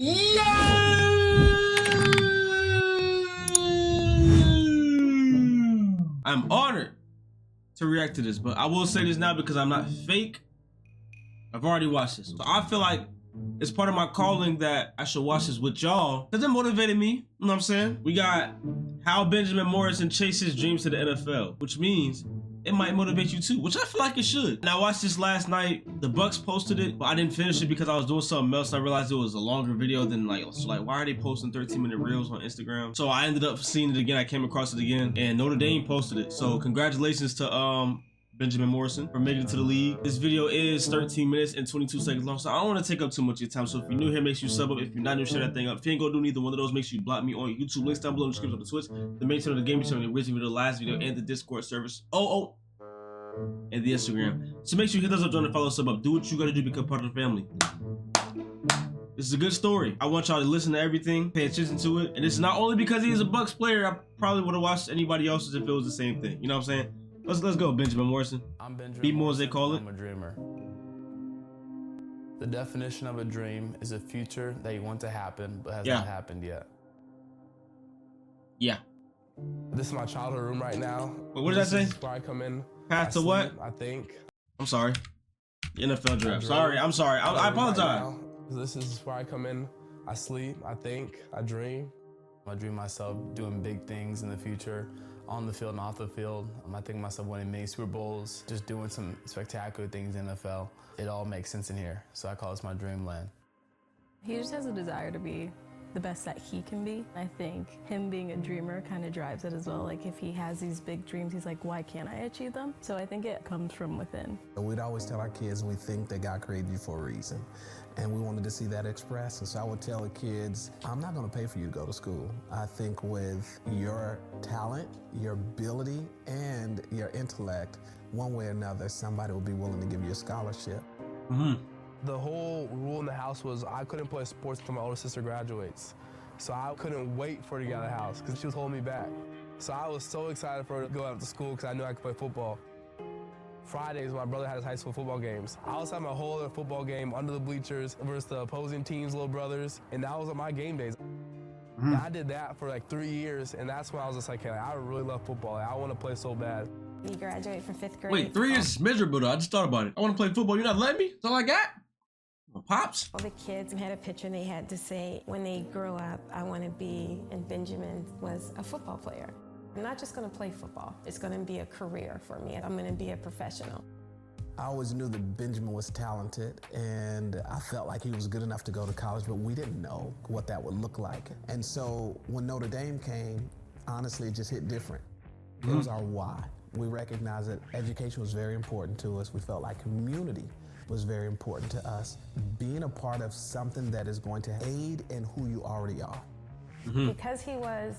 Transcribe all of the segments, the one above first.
Yeah! I'm honored to react to this, but I will say this now because I'm not fake. I've already watched this. So I feel like it's part of my calling that I should watch this with y'all because it motivated me. You know what I'm saying? We got how Benjamin Morrison chases dreams to the NFL, which means it might motivate you too, which I feel like it should. And I watched this last night. The Bucks posted it, but I didn't finish it because I was doing something else. And I realized it was a longer video than like, so like, why are they posting 13-minute reels on Instagram? So I ended up seeing it again. I came across it again, and Notre Dame posted it. So congratulations to Benjamin Morrison for making it to the league. This video is 13 minutes and 22 seconds long, so I don't want to take up too much of your time. So if you're new here, make sure you sub up. If you're not new, share that thing up. If you ain't gonna do neither one of those, make sure you block me on YouTube. Links down below in the description of the Twitch, the main channel, the gaming channel, the original video, the last video, and the Discord service. And the Instagram. So make sure you hit those up, join the follow, sub up. Do what you gotta do, become part of the family. This is a good story. I want y'all to listen to everything, pay attention to it. And it's not only because he's a Bucks player. I probably would have watched anybody else's if it was the same thing. You know what I'm saying? Let's go, Benjamin Morrison. I'm Benjamin Be more Morrison, as they call it. I'm a dreamer. The definition of a dream is a future that you want to happen, but has not happened yet. Yeah. This is my childhood room right now. Wait, what did I say? This is where I come in. Path to what? I think. I'm sorry. The NFL draft. Sorry, I'm sorry. I apologize. Right, this is where I come in. I sleep, I think, I dream. I dream myself doing big things in the future, on the field and off the field. I think myself winning many Super Bowls, just doing some spectacular things in the NFL. It all makes sense in here, so I call this my dreamland. He just has a desire to be the best that he can be. I think him being a dreamer kind of drives it as well. Like if he has these big dreams, he's like, why can't I achieve them? So I think it comes from within. We'd always tell our kids we think that God created you for a reason. And we wanted to see that expressed. And so I would tell the kids, I'm not gonna pay for you to go to school. I think with your talent, your ability, and your intellect, one way or another, somebody will be willing to give you a scholarship. The whole rule in the house was I couldn't play sports until my older sister graduates. So I couldn't wait for her to get out of the house because she was holding me back. So I was so excited for her to go out to school because I knew I could play football. Fridays, my brother had his high school football games. I was having a whole other football game under the bleachers versus the opposing team's little brothers, and that was on my game days. And I did that for like 3 years, and that's when I was just like, hey, I really love football. I want to play so bad. You graduate from 5th grade. Wait, 3 years is miserable though. I just thought about it. I want to play football. You're not letting me? That's all I got? Well, Pops. All the kids had a picture and they had to say, when they grow up, I want to be, and Benjamin was a football player. I'm not just going to play football. It's going to be a career for me. I'm going to be a professional. I always knew that Benjamin was talented, and I felt like he was good enough to go to college, but we didn't know what that would look like. And so when Notre Dame came, honestly, it just hit different. It was our why. We recognized that education was very important to us. We felt like community was very important to us. Being a part of something that is going to aid in who you already are. Because he was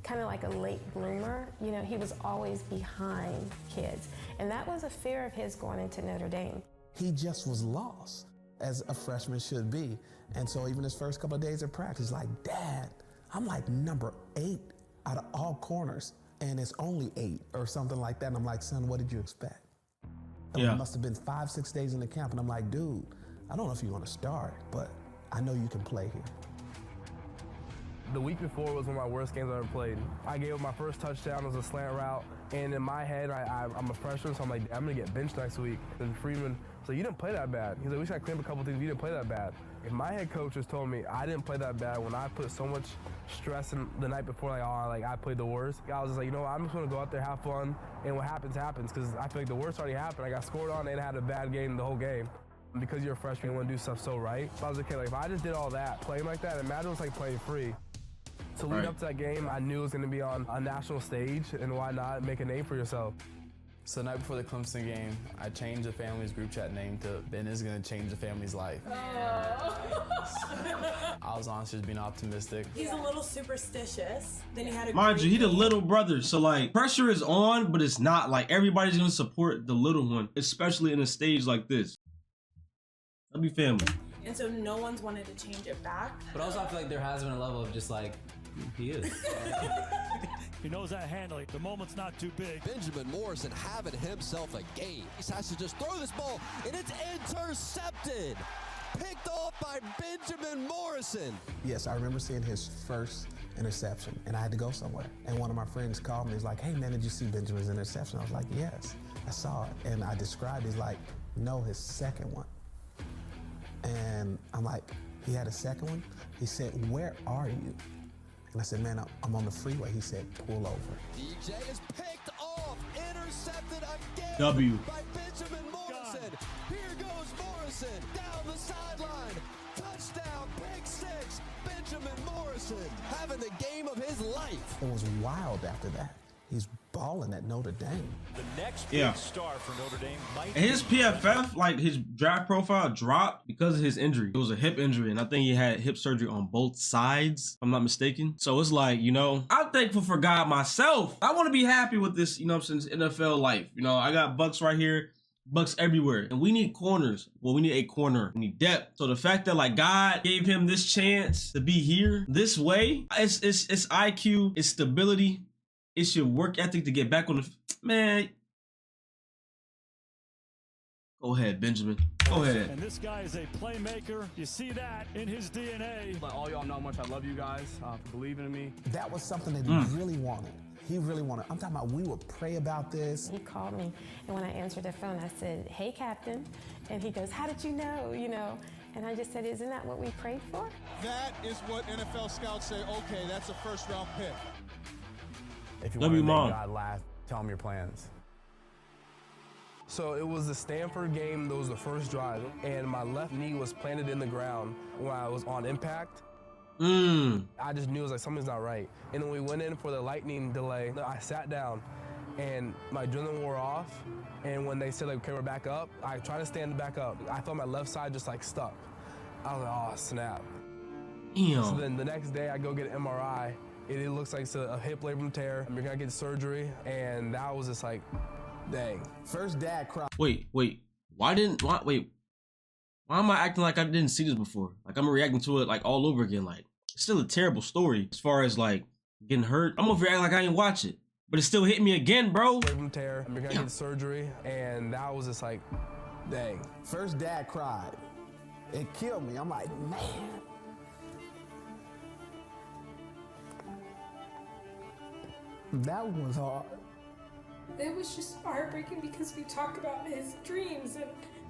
kind of like a late bloomer, you know, he was always behind kids. And that was a fear of his going into Notre Dame. He just was lost, as a freshman should be. And so even his first couple of days of practice, like, Dad, I'm like number 8 out of all corners, and it's only 8 or something like that. And I'm like, son, what did you expect? It must have been 5-6 days in the camp. And I'm like, dude, I don't know if you want to start, but I know you can play here. The week before was one of my worst games I ever played. I gave up my first touchdown, it was a slant route, and in my head, I'm a freshman, so I'm like, I'm gonna get benched next week. And Freeman was like, you didn't play that bad. He's like, we should clean up a couple things, you didn't play that bad. If my head coach has told me I didn't play that bad when I put so much stress in the night before, I played the worst, I was just like, you know what, I'm just gonna go out there, have fun, and what happens, happens, because I feel like the worst already happened. I got scored on and had a bad game the whole game. Because you're a freshman, you want to do stuff so right. So I was like, okay, like if I just did all that, playing like that, imagine it was like playing free. So leading up to that game, I knew it was going to be on a national stage, and why not make a name for yourself? So the night before the Clemson game, I changed the family's group chat name to Ben is going to change the family's life. I was honestly just being optimistic. He's a little superstitious. Then he had a Mind you, he the little brother, so like pressure is on, but it's not like everybody's going to support the little one, especially in a stage like this. That'd be family. And so no one's wanted to change it back. But also I feel like there has been a level of just like, he is. He knows that handling. The moment's not too big. Benjamin Morrison having himself a game. He has to just throw this ball, and it's intercepted. picked off by Benjamin Morrison. Yes, I remember seeing his first interception, and I had to go somewhere. And one of my friends called me. He's like, "Hey, man, did you see Benjamin's interception?" I was like, "Yes, I saw it." And I described it. He's like, "No, his second one." And I'm like, "He had a second one?" He said, "Where are you?" And I said, "Man, I'm on the freeway." He said, "Pull over." DJ is picked off, intercepted again W. by Benjamin Morrison. Here goes Morrison down the sideline. Touchdown, pick six. Benjamin Morrison having the game of his life. It was wild after that. He's balling at Notre Dame. The next big star for Notre Dame might And his PFF, like his draft profile, dropped because of his injury. It was a hip injury, and I think he had hip surgery on both sides, if I'm not mistaken. So it's like, you know, I'm thankful for God myself. I want to be happy with this, you know, since NFL life. You know, I got Bucks right here, Bucks everywhere, and we need corners. Well, we need a corner. We need depth. So the fact that like God gave him this chance to be here this way, it's IQ, it's stability. It's your work ethic to get back on the man. Go ahead, Benjamin. Go ahead. And this guy is a playmaker. You see that in his DNA. Let all y'all know how much I love you guys for believing in me. That was something that he really wanted. He really wanted. I'm talking about we would pray about this. He called me, and when I answered the phone, I said, "Hey, Captain." And he goes, "How did you know?" You know, and I just said, "Isn't that what we prayed for?" That is what NFL scouts say, okay, that's a first-round pick. If you Love want you, to Mom. make God laugh, tell him your plans. So it was the Stanford game. That was the first drive, and my left knee was planted in the ground when I was on impact. I just knew it was like something's not right. And when we went in for the lightning delay, I sat down, and my adrenaline wore off. And when they said like, "Okay, we're back up," I tried to stand back up. I felt my left side just like stuck. I was like, "Oh snap!" Damn. So then the next day, I go get an MRI. It looks like it's a hip labrum tear. You're gonna get surgery, and that was just like, dang. First dad cried. Wait. Why am I acting like I didn't see this before? Like I'm reacting to it like all over again. Like it's still a terrible story as far as like getting hurt. I'm over here acting like I didn't watch it, but it still hit me again, bro. Labrum tear. You're gonna get surgery, and that was just like, dang. First dad cried. It killed me. I'm like, man. That was hard. It was just heartbreaking because we talked about his dreams, and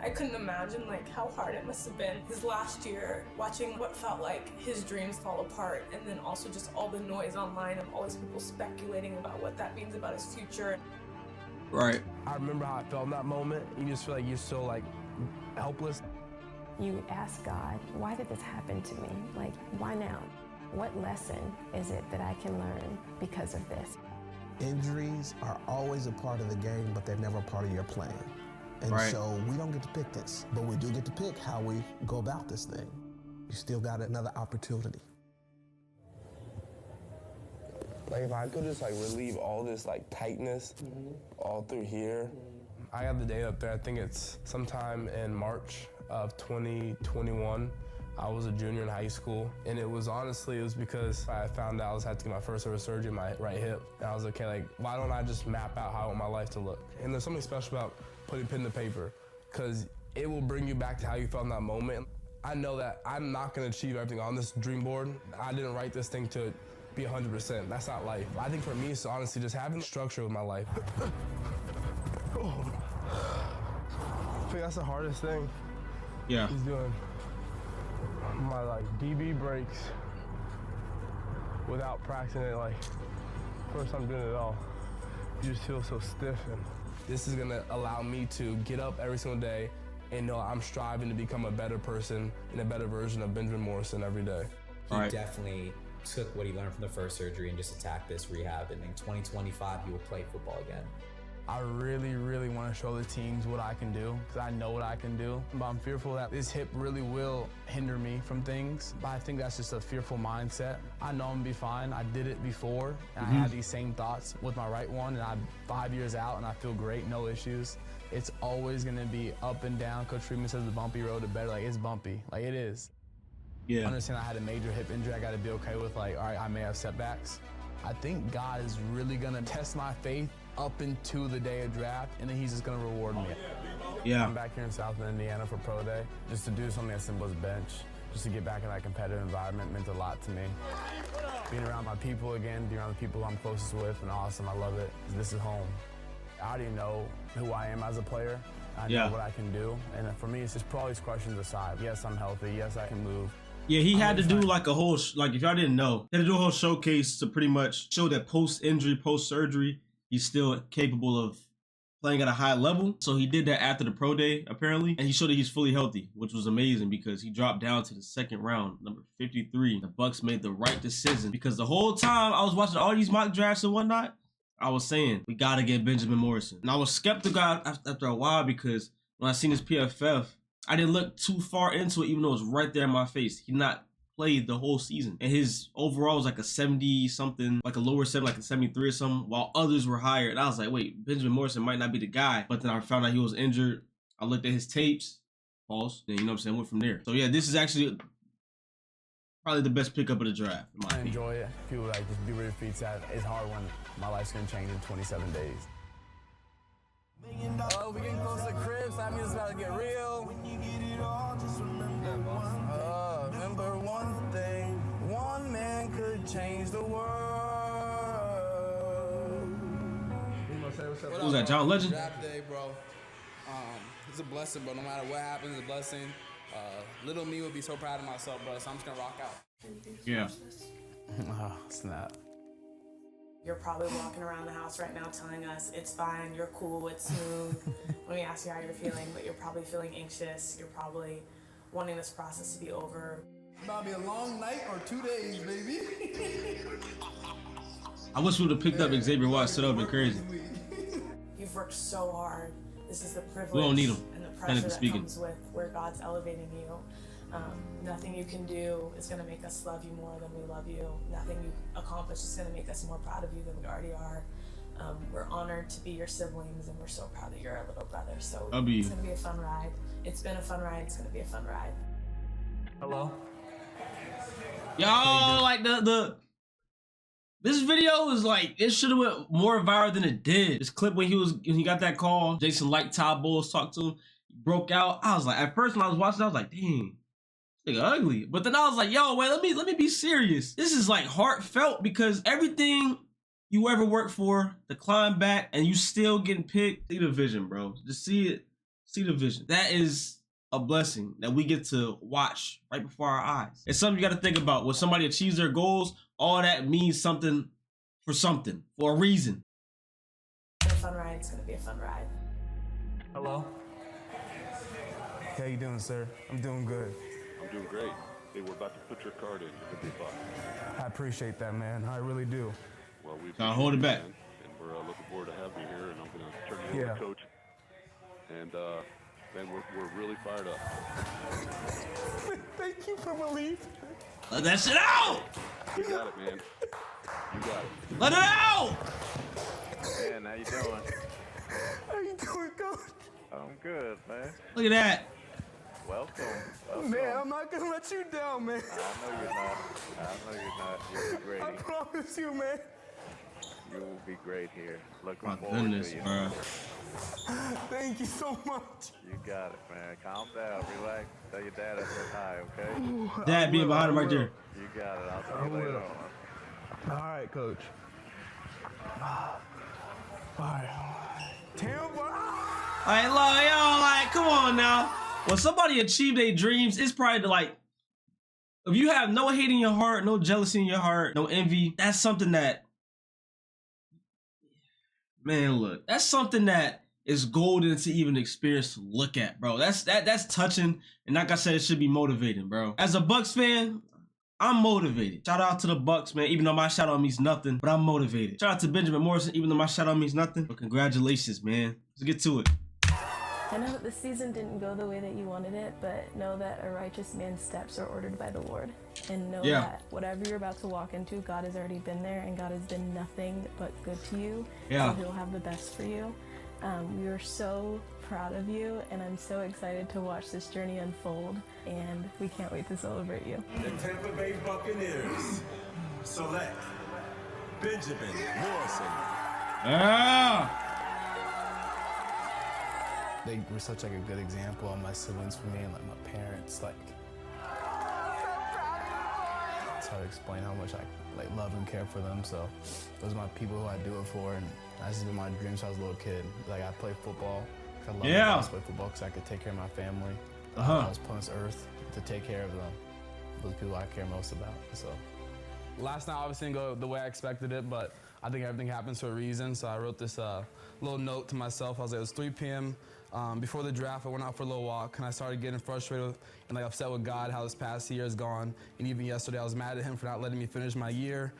I couldn't imagine like how hard it must have been his last year watching what felt like his dreams fall apart, and then also just all the noise online of all these people speculating about what that means about his future. Right. I remember how I felt in that moment. You just feel like you're so like helpless. You ask God, "Why did this happen to me? Like, why now? What lesson is it that I can learn because of this?" Injuries are always a part of the game, but they're never a part of your plan. And so we don't get to pick this, but we do get to pick how we go about this thing. You still got another opportunity. Like if I could just like relieve all this like tightness all through here. I got the date up there. I think it's sometime in March of 2021. I was a junior in high school, and it was because I found out I was had to get my first ever surgery in my right hip. And I was okay, like, why don't I just map out how I want my life to look? And there's something special about putting pen to paper, because it will bring you back to how you felt in that moment. I know that I'm not gonna achieve everything on this dream board. I didn't write this thing to be 100%. That's not life. I think for me, it's honestly just having structure with my life. I think that's the hardest thing Yeah. he's doing. My like DB breaks without practicing it, like first time doing it at all. You just feel so stiff, and this is gonna allow me to get up every single day and know I'm striving to become a better person and a better version of Benjamin Morrison every day. He definitely took what he learned from the first surgery and just attacked this rehab, and in 2025 he will play football again. I really, really want to show the teams what I can do, because I know what I can do. But I'm fearful that this hip really will hinder me from things. But I think that's just a fearful mindset. I know I'm gonna be fine. I did it before, and I had these same thoughts with my right one, and I'm 5 years out, and I feel great, no issues. It's always gonna be up and down. Coach Freeman says the bumpy road to better. Like, it's bumpy. Like, it is. I understand I had a major hip injury. I gotta be okay with, like, all right, I may have setbacks. I think God is really gonna test my faith up into the day of draft, and then he's just gonna reward me. Yeah. I'm back here in South Indiana for Pro Day, just to do something as simple as bench, just to get back in that competitive environment meant a lot to me. Being around my people again, being around the people I'm closest with, and awesome, I love it. This is home. I already know who I am as a player. I know what I can do, and for me, it's just put all these questions aside. Yes, I'm healthy. Yes, I can move. Yeah, he had to do like a whole, like if y'all didn't know, he had to do a whole showcase to pretty much show that post-injury, post-surgery, he's still capable of playing at a high level. So he did that after the pro day, apparently, and he showed that he's fully healthy, which was amazing because he dropped down to the second round, number 53. The Bucks made the right decision because the whole time I was watching all these mock drafts and whatnot, I was saying, we gotta get Benjamin Morrison. And I was skeptical after a while because when I seen his PFF, I didn't look too far into it, even though it was right there in my face. He not played the whole season. And his overall was like a 70-something, like a lower 7, like a 73 or something, while others were higher. And I was like, wait, Benjamin Morrison might not be the guy. But then I found out he was injured. I looked at his tapes. False. Then, you know what I'm saying? Went from there. So yeah, this is actually probably the best pickup of the draft. I enjoy it. People like just be ready for feet. It's hard when my life's gonna change in 27 days. Oh, we getting close to the crib, so that means it's about to get real. Remember one thing, one man could change the world. Who's that, John Legend? Draftee, bro. It's a blessing, bro. No matter what happens, it's a blessing. Little me would be so proud of myself, bro, so I'm just gonna rock out. Yeah. Oh, snap. You're probably walking around the house right now telling us it's fine, you're cool, it's smooth. When we ask you how you're feeling, but you're probably feeling anxious. You're probably wanting this process to be over. About to be a long night or 2 days, baby. I wish we would have picked up Xavier Watts. That would have been crazy. You've worked so hard. This is the privilege We don't need him. and the pressure that comes with where God's elevating you. Nothing you can do is going to make us love you more than we love you. Nothing you accomplish is going to make us more proud of you than we already are. We're honored to be your siblings, and we're so proud that you're our little brother. So it's going to be a fun ride. It's been a fun ride. It's going to be a fun ride. Hello? Yo, like this video is like, it should have went more viral than it did. This clip when he got that call, Jason liked Todd Bowles talked to him, he broke out. I was like, at first when I was watching, I was like, dang, this nigga ugly. But then I was like, yo, wait, let me be serious. This is like heartfelt because everything you ever worked for, the climb back, and you still getting picked. See the vision, bro. Just see it. See the vision. That is a blessing that we get to watch right before our eyes. It's something you got to think about. When somebody achieves their goals, all that means something, for a reason. It's a fun ride. It's going to be a fun ride. Hello? How you doing, sir? I'm doing good. I'm doing great. Hey, we're about to put your card in. You're going to be fine. I appreciate that, man. I really do. Well, we I'll hold it back. And we're looking forward to having you here, and I'm going to turn you over to Coach. And man, we're really fired up. Thank you for believing. Let that shit out! You got it, man. You got it. Let it out! Man, how you doing? How you doing, Coach? I'm good, man. Look at that. Welcome. Man, I'm not gonna let you down, man. I know you're not. I know you're not. You'll be great. I promise you, man. You will be great here. Looking My forward goodness, to you. bro. Thank you so much. You got it, man. Calm down. Relax. Tell your dad I said hi, okay? Dad being behind him right there. You got it. I'll see you later on. All right, Coach. All right. Like, yo, like, come on now. When somebody achieved their dreams, it's probably like, if you have no hate in your heart, no jealousy in your heart, no envy, that's something that, man, look, that's something that is golden to even experience to look at, bro. That's touching, and like I said, it should be motivating, bro. As a Bucks fan, I'm motivated. Shout out to the Bucks, man, even though my shout out means nothing, but I'm motivated. Shout out to Benjamin Morrison, even though my shout out means nothing, but congratulations, man. Let's get to it. I know that the season didn't go the way that you wanted it, but know that a righteous man's steps are ordered by the Lord. And know that whatever you're about to walk into, God has already been there, and God has been nothing but good to you. Yeah. So he'll have the best for you. We are so proud of you, and I'm so excited to watch this journey unfold, and we can't wait to celebrate you. The Tampa Bay Buccaneers select Benjamin Morrison. Yeah. They were such like a good example of my siblings for me and like my parents. Like, it's hard to explain how much I like love and care for them. So those are my people who I do it for, and that's been my dream since I was a little kid. Like I play football. I love to play football because I could take care of my family. I was put on this earth to take care of them. Those people I care most about. So last night obviously didn't go the way I expected it, but I think everything happens for a reason. So I wrote this little note to myself. I was like, it was 3 p.m. Before the draft, I went out for a little walk, and I started getting frustrated and like upset with God how this past year has gone. And even yesterday, I was mad at him for not letting me finish my year,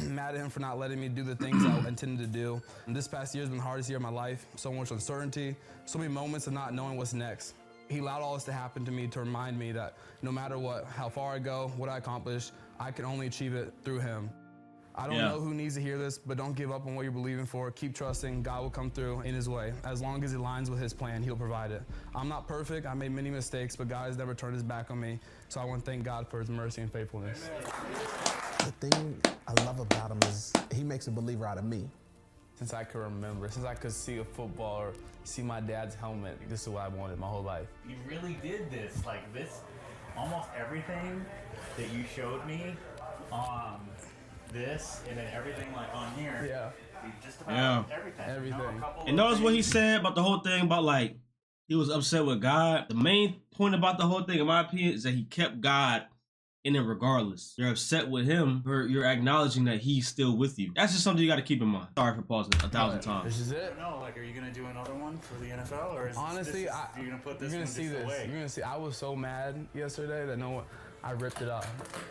mad at him for not letting me do the things I intended to do. And this past year has been the hardest year of my life. So much uncertainty, so many moments of not knowing what's next. He allowed all this to happen to me to remind me that no matter what, how far I go, what I accomplish, I can only achieve it through him. I don't know who needs to hear this, but don't give up on what you're believing for. Keep trusting. God will come through in his way. As long as it aligns with his plan, he'll provide it. I'm not perfect. I made many mistakes, but God has never turned his back on me. So I want to thank God for his mercy and faithfulness. The thing I love about him is he makes a believer out of me. Since I can remember, since I could see a football or see my dad's helmet, this is what I wanted my whole life. You really did this, like this, almost everything that you showed me, this, and then everything like on here. Yeah. Just about everything. Everything. And notice what he said about the whole thing about like, he was upset with God. The main point about the whole thing, in my opinion, is that he kept God in it regardless. You're upset with him, or you're acknowledging that he's still with you. That's just something you got to keep in mind. Sorry for pausing 1,000 times. This is it. No, like, are you gonna do another one for the NFL, or is honestly, you're gonna put this you're gonna one see just this. away? You're gonna see. I was so mad yesterday that I ripped it up.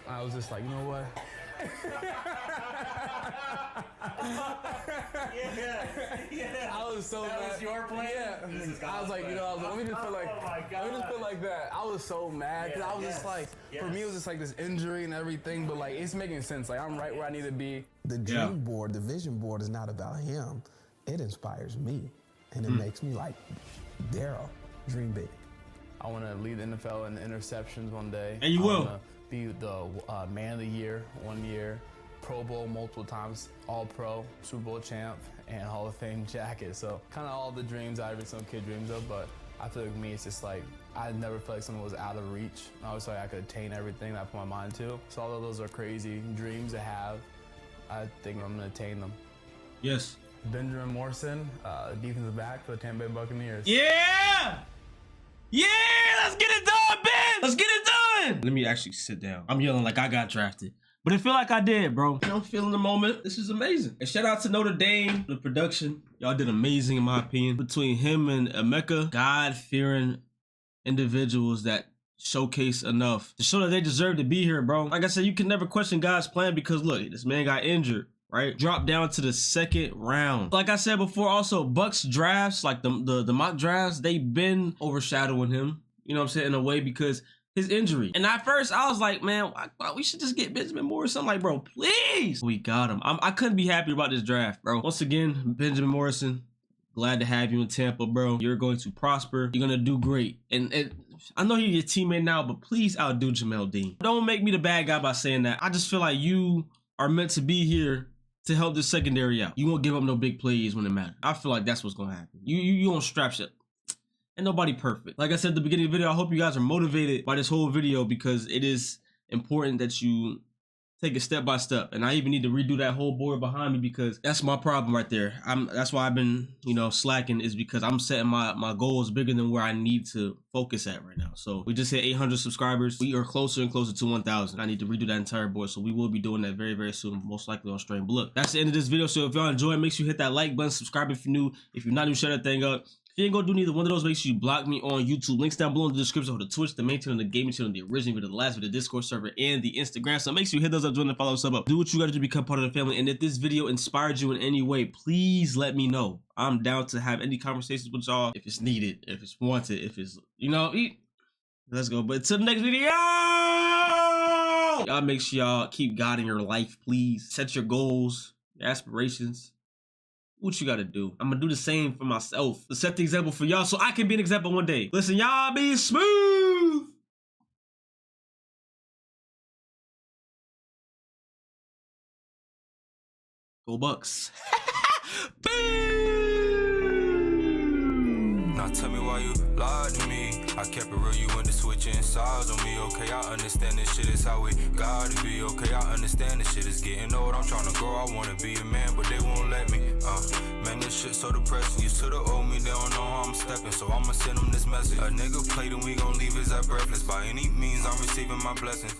I was just like, you know what? I was so mad. That was your plan? Yeah. I was like, you know, let me just put like that. I was so mad because I was just like, for me, it was just like this injury and everything, but like, it's making sense. Like, I'm right where I need to be. The dream board, the vision board is not about him. It inspires me. And it makes me like, Daryl, dream big. I want to lead the NFL in interceptions one day. And you will. Be the man of the year 1 year, Pro Bowl multiple times, All Pro, Super Bowl champ, and Hall of Fame jacket. So kind of all the dreams every single kid dreams of, but I feel like me, it's just like, I never felt like something was out of reach. I always felt like I could attain everything that I put my mind to. So although those are crazy dreams to have, I think I'm gonna attain them. Yes. Benjamin Morrison, defensive back for the Tampa Bay Buccaneers. Yeah! Yeah! Let's get it done, Ben! Let's get it done! Let me actually sit down. I'm yelling like I got drafted. But it feel like I did, bro. I'm feeling the moment. This is amazing. And shout out to Notre Dame, the production. Y'all did amazing in my opinion. Between him and Emeka, God-fearing individuals that showcase enough to show that they deserve to be here, bro. Like I said, you can never question God's plan because look, this man got injured. Right? Dropped down to the 2nd round. Like I said before, also Bucks drafts, like the mock drafts, they've been overshadowing him, you know what I'm saying, in a way because his injury. And at first I was like, man, I thought we should just get Benjamin Morrison. I'm like, bro, please. We got him. I couldn't be happy about this draft, bro. Once again, Benjamin Morrison, glad to have you in Tampa, bro. You're going to prosper. You're going to do great. And I know you're your teammate now, but please outdo Jamel Dean. Don't make me the bad guy by saying that. I just feel like you are meant to be here to help the secondary out. You won't give up no big plays when it matters. I feel like that's what's gonna happen. You don't strap shit. And nobody perfect. Like I said at the beginning of the video, I hope you guys are motivated by this whole video because it is important that you take it step by step. And I even need to redo that whole board behind me because that's my problem right there. That's why I've been, you know, slacking, is because I'm setting my goals bigger than where I need to focus at right now. So we just hit 800 subscribers. We are closer and closer to 1,000. I need to redo that entire board. So we will be doing that very, very soon, most likely on stream. But look, that's the end of this video. So if y'all enjoy it, make sure you hit that like button, subscribe if you're new. If you're not new, share that thing up. If you ain't gonna do neither one of those, make sure you block me on YouTube. Links down below in the description for the Twitch, the main channel, the gaming channel, the original video, the last video, the Discord server, and the Instagram. So make sure you hit those up, join the follow, sub up. Do what you gotta do to become part of the family. And if this video inspired you in any way, please let me know. I'm down to have any conversations with y'all if it's needed, if it's wanted, if it's, you know, let's go. But until the next video, y'all make sure y'all keep God in your life, please. Set your goals, your aspirations. What you gotta do? I'm gonna do the same for myself. To set the example for y'all so I can be an example one day. Listen, y'all be smooth. Go Bucks. Now tell me why you I kept it real, you went to switching sides on me, okay? I understand this shit is how we gotta be, okay? I understand this shit is getting old. I'm trying to grow, I wanna be a man, but they won't let me. Man, this shit so depressing. Used to the old me, they don't know how I'm stepping, so I'ma send them this message. A nigga played and we gon' leave his at breathless. By any means, I'm receiving my blessings.